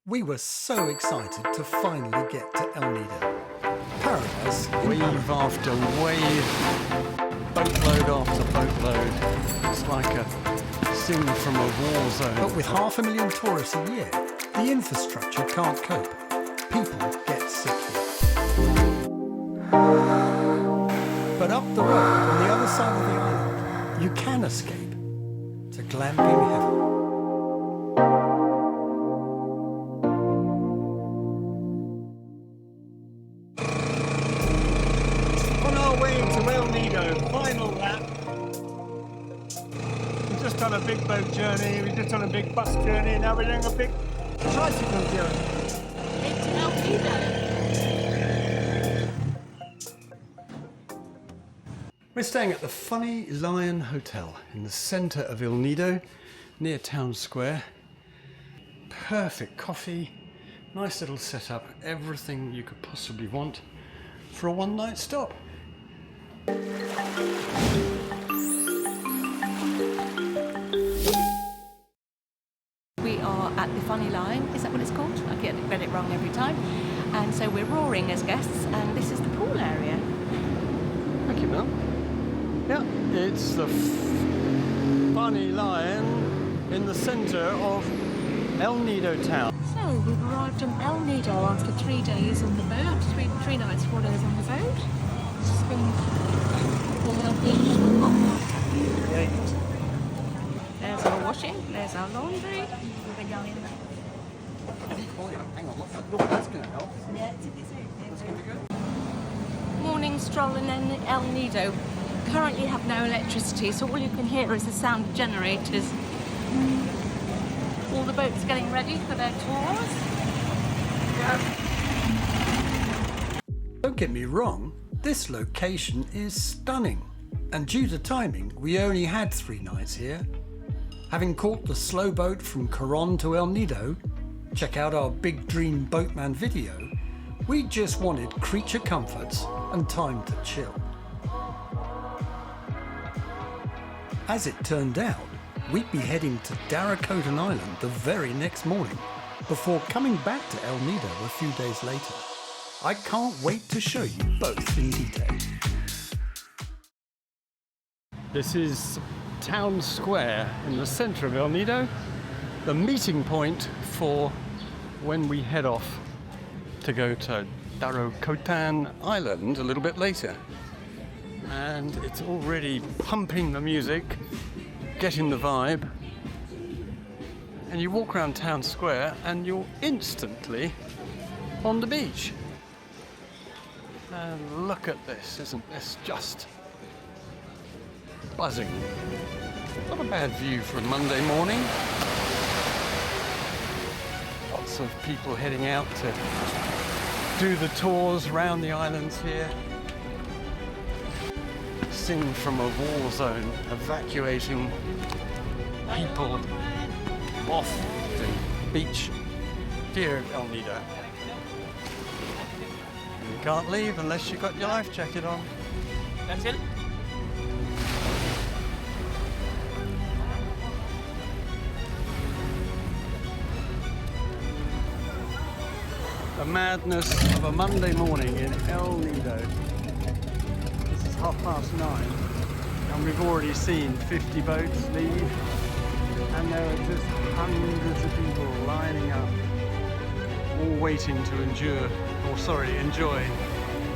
We were so excited to finally get to El Nido. Paradise in Wave Palawan. after wave, boatload after boatload. It's like a scene from a war zone. But with 500,000 tourists a year, the infrastructure can't cope. People get sick here. But up the road, on the other side of the island, you can escape to glamping heaven. On our way to El Nido, final lap. We've just done a big boat journey, we've just done a big bus journey, now we're doing a big tricycle journey. Into El Nido. We're staying at the Funny Lion Hotel in the centre of El Nido, near Town Square. Perfect coffee, nice little setup, everything you could possibly want for a one-night stop. We are at the Funny Lion, is that what it's called? I get it wrong every time. And so we're roaring as guests, and this is the pool area. Thank you, Mel. Yeah, it's the Funny Lion in the centre of El Nido town. So we've arrived in El Nido after 3 days on the boat, three nights, 4 days on the boat. It's been all our beach. There's our washing, there's our laundry. Hang on, look, that's going to help. That's going to be good. Morning stroll in El Nido. Currently have no electricity, so all you can hear is the sound of generators. All the boats getting ready for their tours. Don't get me wrong, this location is stunning. And due to timing, we only had 3 nights here. Having caught the slow boat from Coron to El Nido, check out our Big Dream Boatman video, we just wanted creature comforts and time to chill. As it turned out, we'd be heading to Darocotan Island the very next morning, before coming back to El Nido a few days later. I can't wait to show you both in detail. This is Town Square in the centre of El Nido, the meeting point for when we head off to go to Darocotan Island a little bit later. And it's already pumping the music, getting the vibe. And you walk around Town Square and you're instantly on the beach. And look at this, isn't this just buzzing? Not a bad view for a Monday morning. Lots of people heading out to do the tours around the islands here. Scene from a war zone, evacuating people off the beach here at El Nido. You can't leave unless you've got your life jacket on. That's it. The madness of a Monday morning in El Nido. This is 9:30 and we've already seen 50 boats leave, and there are just hundreds of people lining up, all waiting to enjoy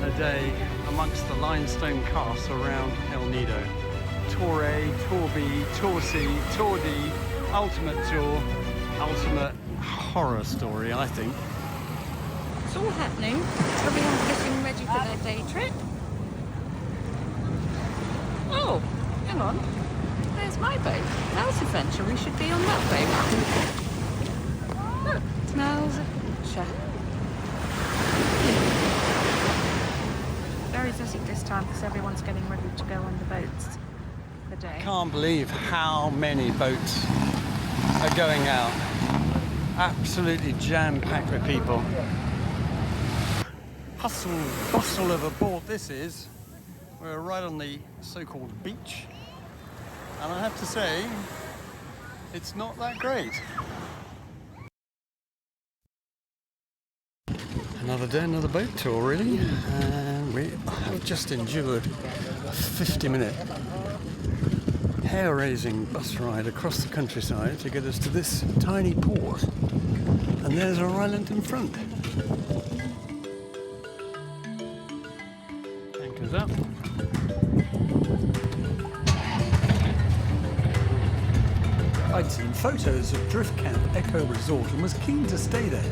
a day amongst the limestone karsts around El Nido. Tour A, Tour B, Tour C, Tour D, ultimate tour, ultimate horror story, I think. It's all happening. Everyone's getting ready for their day trip. Oh, hang on. There's my boat. Mel's Adventure. We should be on that boat. Look, it's Mel's Adventure. Very busy this time because everyone's getting ready to go on the boats for the day. Can't believe how many boats are going out. Absolutely jam-packed with people. Hustle, bustle of a port this is. We're right on the so-called beach, and I have to say, it's not that great. Another day, another boat tour really, and we have just endured a 50-minute hair-raising bus ride across the countryside to get us to this tiny port, and there's our island in front. Anchors up. I'd seen photos of Dryft Camp Eco Resort and was keen to stay there.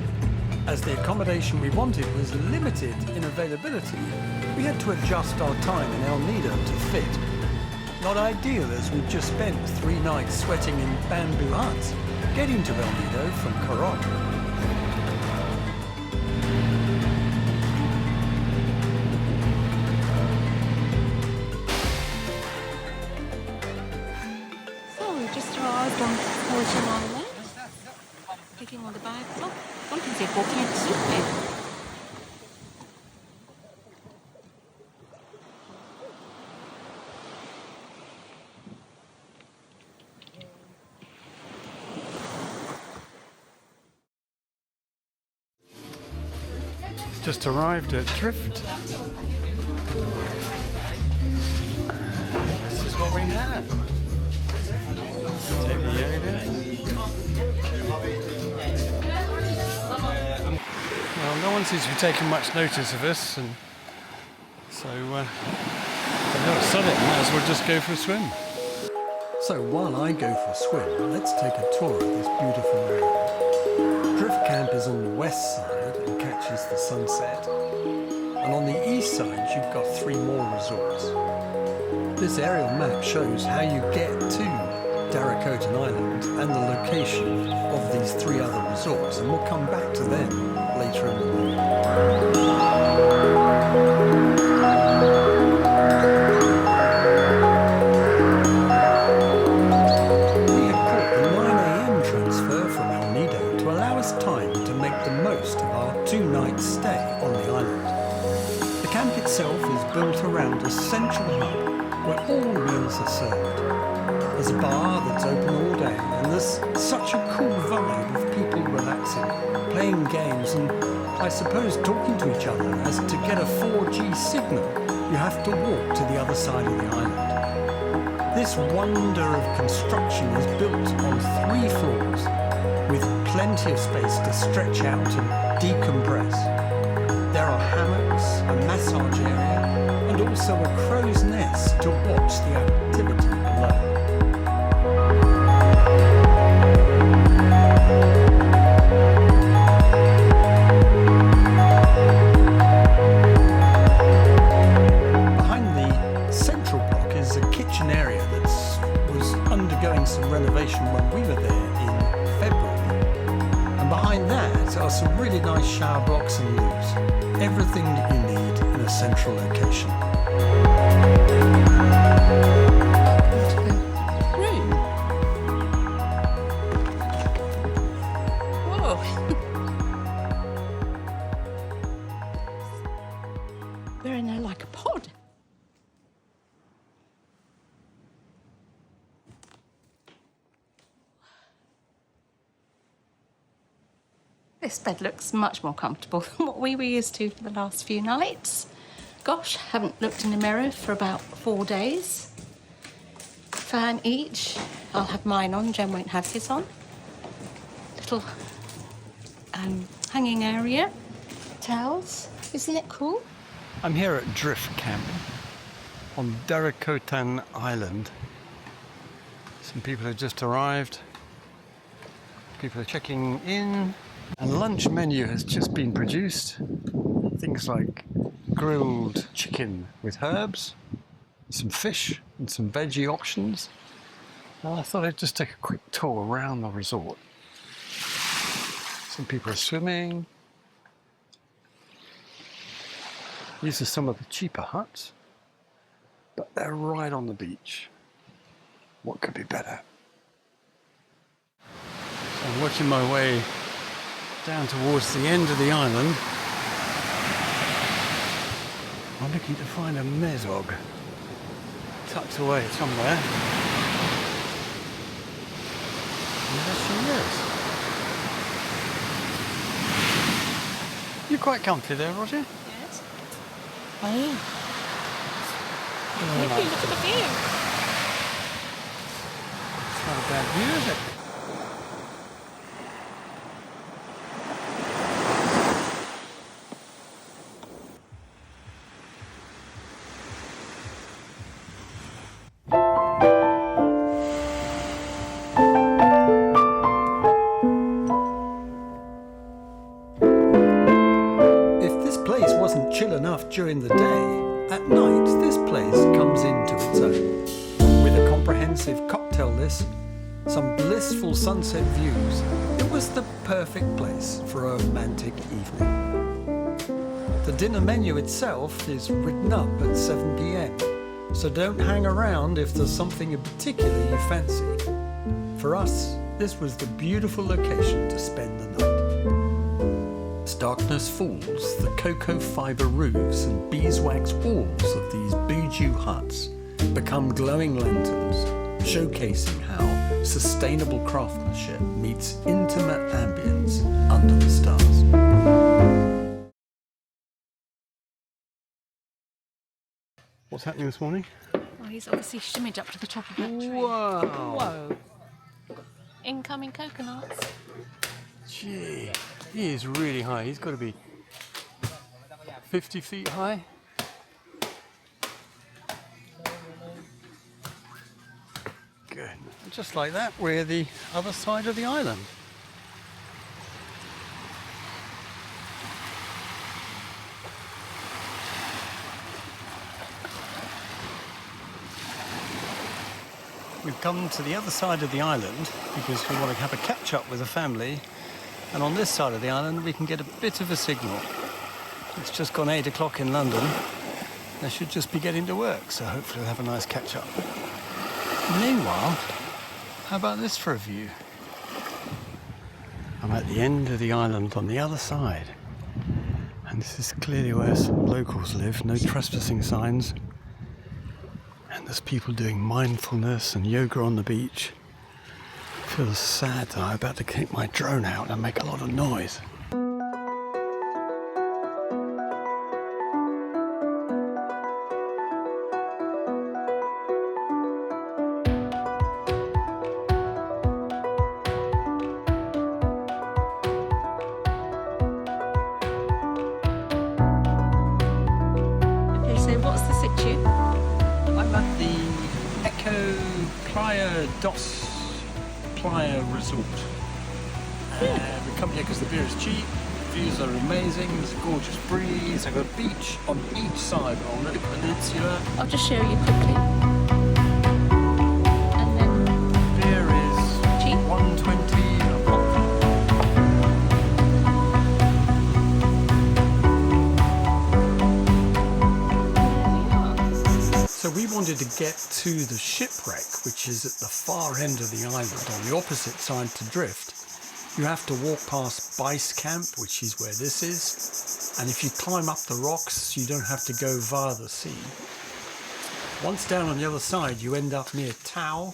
As the accommodation we wanted was limited in availability, we had to adjust our time in El Nido to fit. Not ideal, as we'd just spent 3 nights sweating in bamboo huts, getting to El Nido from Coron. So we just arrived on Darocotan Island, picking all the bags up. One can see walking in the soup. Just arrived at Dryft. This is what we have. Take the yoga. Well, no one seems to be taking much notice of us, and so I've said it. Might as well just go for a swim. So while I go for a swim, let's take a tour of this beautiful island. Dryft Camp is on the west side and catches the sunset. And on the east side, you've got 3 more resorts. This aerial map shows how you get to Darocotan Island and the location of these 3 other resorts, and we'll come back to them later in the week. We had caught the 9 AM transfer from El Nido to allow us time to make the most of our 2-night stay on the island. The camp itself is built around a central hub where all meals are served. There's a bar that's open all day, and there's such a cool vibe of people relaxing, playing games, and I suppose talking to each other, as to get a 4G signal, you have to walk to the other side of the island. This wonder of construction is built on 3 floors, with plenty of space to stretch out and decompress. There are hammocks, a massage area, and also a crow's nest to watch the activity below. Behind the central block is a kitchen area that was undergoing some renovation when we were there in February. And behind that are some really nice shower blocks and loos. Everything that you need in a central location. Room. Whoa. We're in there like a pod. This bed looks much more comfortable than what we were used to for the last few nights. Gosh, haven't looked in the mirror for about 4 days. Fan each. I'll have mine on, Jen won't have his on. Little hanging area. Towels. Isn't it cool? I'm here at Dryft Camp on Darocotan Island. Some people have just arrived. People are checking in. And lunch menu has just been produced. Things like grilled chicken with herbs, some fish and some veggie options. And I thought I'd just take a quick tour around the resort. Some people are swimming. These are some of the cheaper huts, but they're right on the beach. What could be better? So I'm working my way down towards the end of the island. I'm looking to find a mezog tucked away somewhere. And there she is. You're quite comfy there, Roger. Yes. Oh. Look at the view. It's not a bad view, is it? Chill enough during the day, at night this place comes into its own. With a comprehensive cocktail list, some blissful sunset views, it was the perfect place for a romantic evening. The dinner menu itself is written up at 7 p.m, so don't hang around if there's something in particular you fancy. For us, this was the beautiful location to spend the night. As darkness falls, the cocoa fibre roofs and beeswax walls of these bijou huts become glowing lanterns, showcasing how sustainable craftsmanship meets intimate ambience under the stars. What's happening this morning? Well, he's obviously shimmied up to the top of that tree. Whoa! Whoa. Incoming coconuts. Gee, he is really high. He's got to be 50 feet high. Good. Just like that, we're the other side of the island. We've come to the other side of the island because we want to have a catch-up with the family, and on this side of the island we can get a bit of a signal. It's just gone 8 o'clock in London. They should just be getting to work, so hopefully we'll have a nice catch-up. Meanwhile, how about this for a view? I'm at the end of the island on the other side, and this is clearly where some locals live. No trespassing signs. And there's people doing mindfulness and yoga on the beach. It feels sad that I'm about to take my drone out and make a lot of noise. Okay, so what's the situ? I'm at the Echo Playa dos Playa Resort. We come here because the beer is cheap, views are amazing, there's a gorgeous breeze, I've got a beach on each side on the peninsula. I'll just show you quickly. And then Beer is cheap. $1.20 a pop. So we wanted to get to the Shipwreck, which is at the far end of the island on the opposite side to Dryft. You have to walk past Base Camp, which is where this is, and if you climb up the rocks you don't have to go via the sea. Once down on the other side you end up near Tau.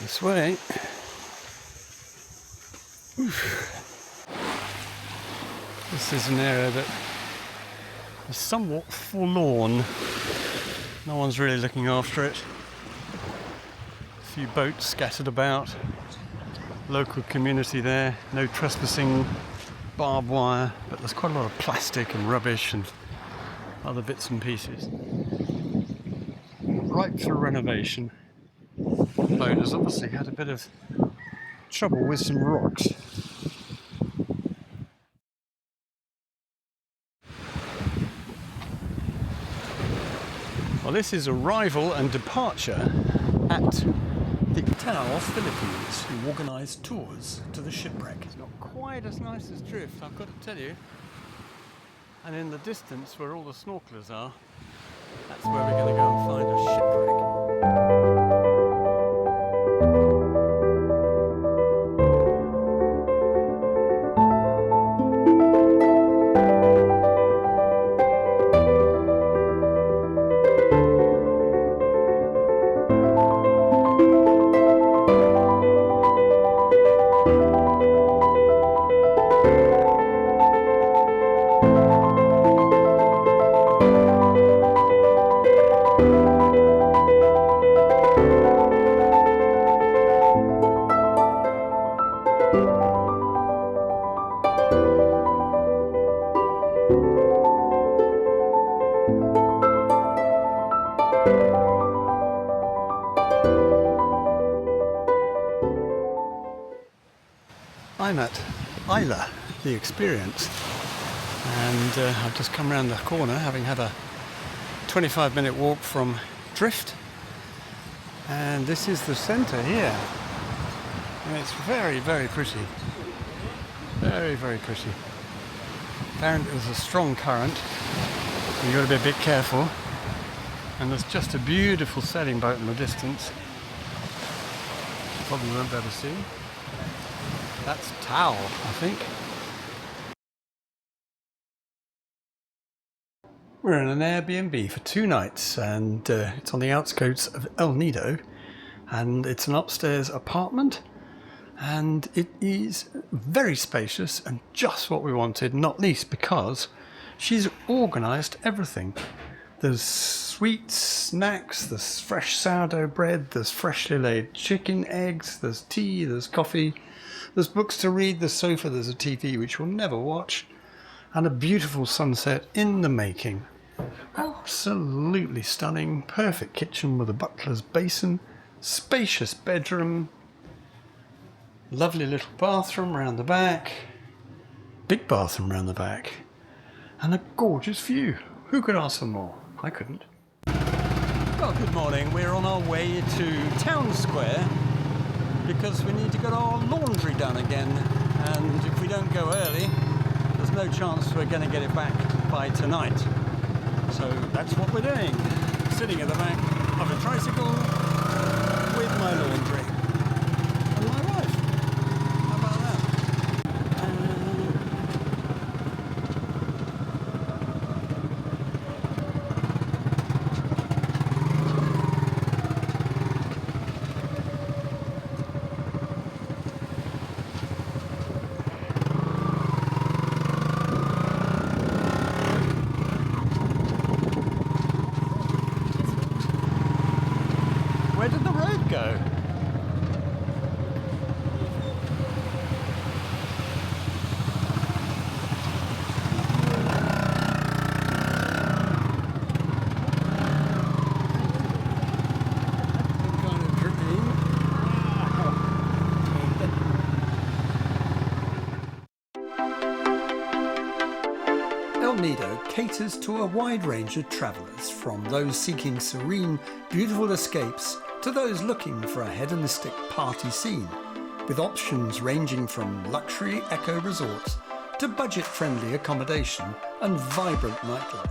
This way. Oof. This is an area that is somewhat forlorn. No one's really looking after it. A few boats scattered about. Local community there. No trespassing, barbed wire, but there's quite a lot of plastic and rubbish and other bits and pieces. Ripe for renovation. The boat has obviously had a bit of trouble with some rocks. Well, this is arrival and departure at the Palawan Philippines, who organise tours to the Shipwreck. It's not quite as nice as Dryft, I've got to tell you. And in the distance, where all the snorkelers are, that's where we're going to go and find a shipwreck. I'm at Isla, the experience, and I've just come around the corner having had a 25-minute walk from Dryft, and this is the centre here, and it's very, very pretty. Very, very pretty. Apparently there's a strong current, you've got to be a bit careful, and there's just a beautiful sailing boat in the distance. You probably won't be able to see. That's Tau, I think. We're in an Airbnb for 2 nights, and it's on the outskirts of El Nido, and it's an upstairs apartment, and it is very spacious and just what we wanted, not least because she's organised everything. There's sweet snacks, there's fresh sourdough bread, there's freshly laid chicken, eggs, there's tea, there's coffee, there's books to read, there's sofa, there's a TV which we'll never watch, and a beautiful sunset in the making. Absolutely stunning, perfect kitchen with a butler's basin, spacious bedroom, lovely little bathroom round the back, big bathroom round the back, and a gorgeous view. Who could ask for more? I couldn't. Well, good morning. We're on our way to Town Square because we need to get our laundry done again, and if we don't go early, there's no chance we're going to get it back by tonight. So that's what we're doing. Sitting at the back of a tricycle with my laundry and my wife. How about that? Where did the road go? Kind of dripping. El Nido caters to a wide range of travellers, from those seeking serene, beautiful escapes to those looking for a hedonistic party scene, with options ranging from luxury eco resorts to budget-friendly accommodation and vibrant nightlife.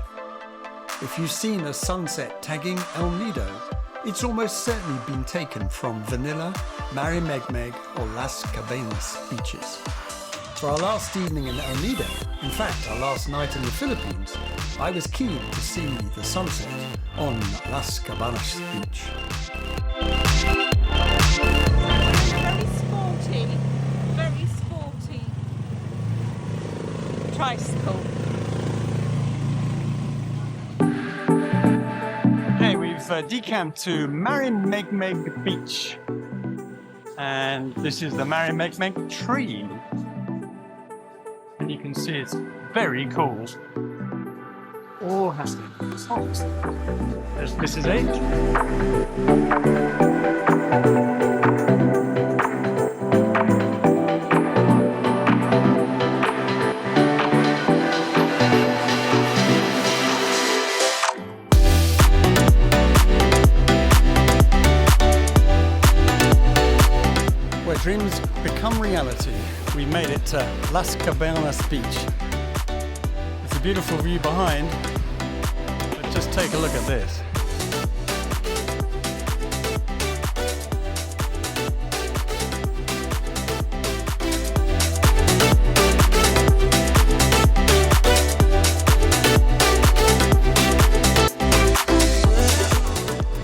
If you've seen a sunset tagging El Nido, it's almost certainly been taken from Vanilla, Marimegmeg or Las Cabañas beaches. For our last evening in El Nido, in fact our last night in the Philippines, I was keen to see the sunset on Las Cabañas beach. Very sporty tricycle. Okay, we've decamped to Marimegmeg Beach, and this is the Marimegmeg tree, and you can see it's very cool. All has socks. This is it. Where dreams become reality, we made it to Las Cabañas Beach. It's a beautiful view behind, but just take a look at this.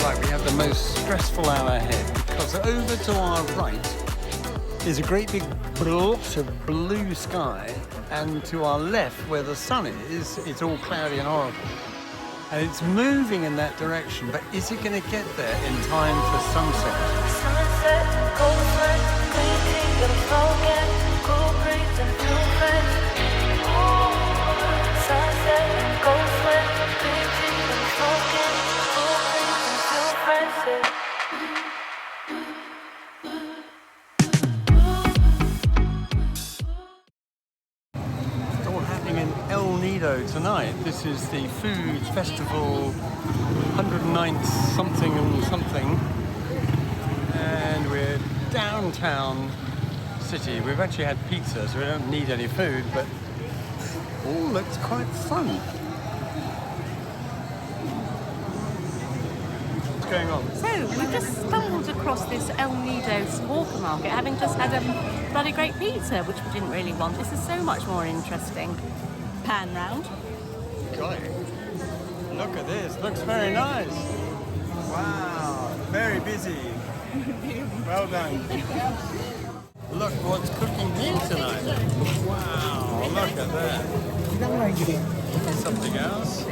Right, we have the most stressful hour ahead, because over to our right is a great big blotch of blue sky, and to our left, where the sun is, it's all cloudy and horrible. And it's moving in that direction, but is it going to get there in time for sunset? Sunset, cold sweat, clean teeth and smoking, cool breeze and two friends. Sunset, cold sweat, clean teeth and smoking, cool breeze and two friends. Nido tonight. This is the food festival, 109th something and something, and we're downtown city. We've actually had pizza, so we don't need any food, but all looks quite fun. Going on? So, we've just stumbled across this El Nido Snorkel market, having just had a bloody great pizza, which we didn't really want. This is so much more interesting. Pan round. Got it. Look at this. Looks very nice. Wow. Very busy. Well done. Look what's cooking here tonight. Wow. Look at that. Something else.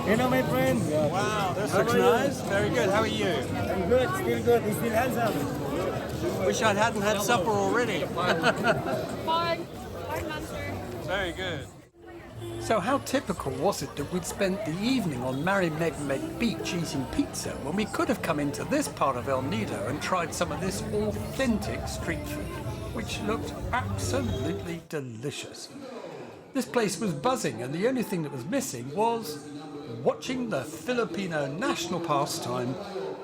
Hello, my friend. Wow, this looks nice. Very good. How are you? I'm good, still good. You still handsome. Wish I hadn't had supper already. Fine. Very good. So how typical was it that we'd spent the evening on Meg Beach eating pizza when we could have come into this part of El Nido and tried some of this authentic street food, which looked absolutely delicious. This place was buzzing, and the only thing that was missing was watching the Filipino national pastime,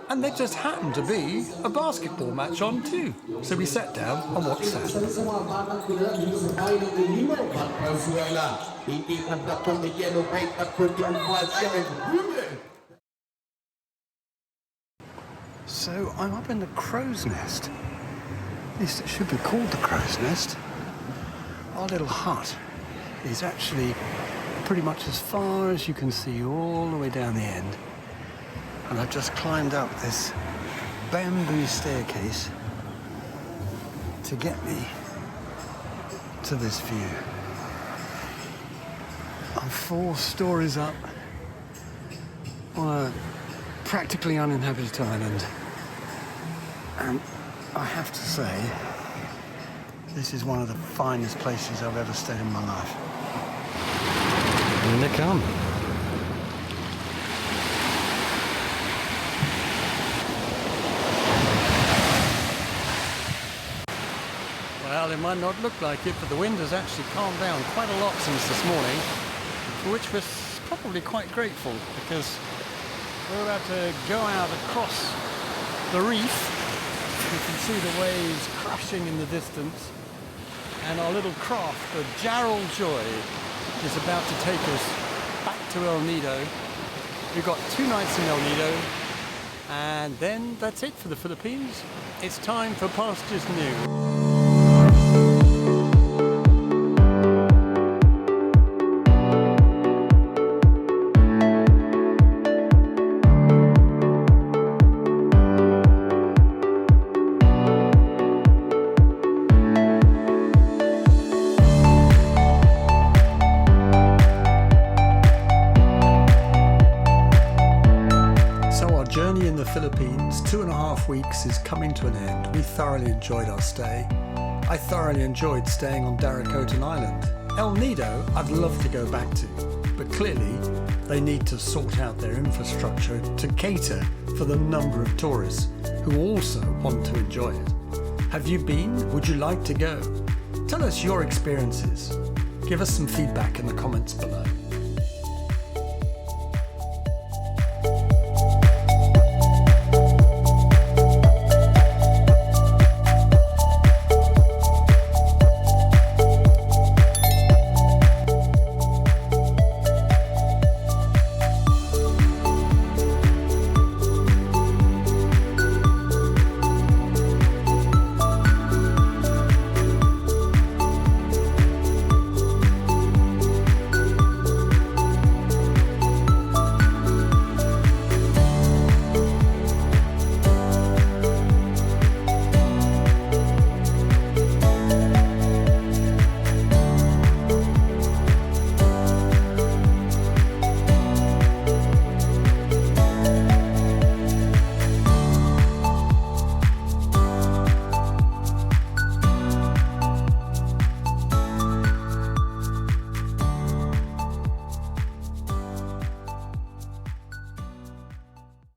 and there just happened to be a basketball match on too. So we sat down and watched that. So I'm up in the crow's nest. At least it should be called the crow's nest. Our little hut is actually pretty much as far as you can see all the way down the end. And I've just climbed up this bamboo staircase to get me to this view. I'm 4 stories up on a practically uninhabited island. And I have to say, this is one of the finest places I've ever stayed in my life. And they come. Well, it might not look like it, but the wind has actually calmed down quite a lot since this morning, for which we're probably quite grateful, because we're about to go out across the reef. You can see the waves crashing in the distance, and our little craft, the Jarrell Joy, is about to take us back to El Nido. We've got 2 nights in El Nido, and then that's it for the Philippines. It's time for Pastures New. Philippines, 2.5 weeks is coming to an end. We thoroughly enjoyed our stay. I thoroughly enjoyed staying on Darocotan Island. El Nido I'd love to go back to, but clearly they need to sort out their infrastructure to cater for the number of tourists who also want to enjoy it. Have you been? Would you like to go? Tell us your experiences. Give us some feedback in the comments below.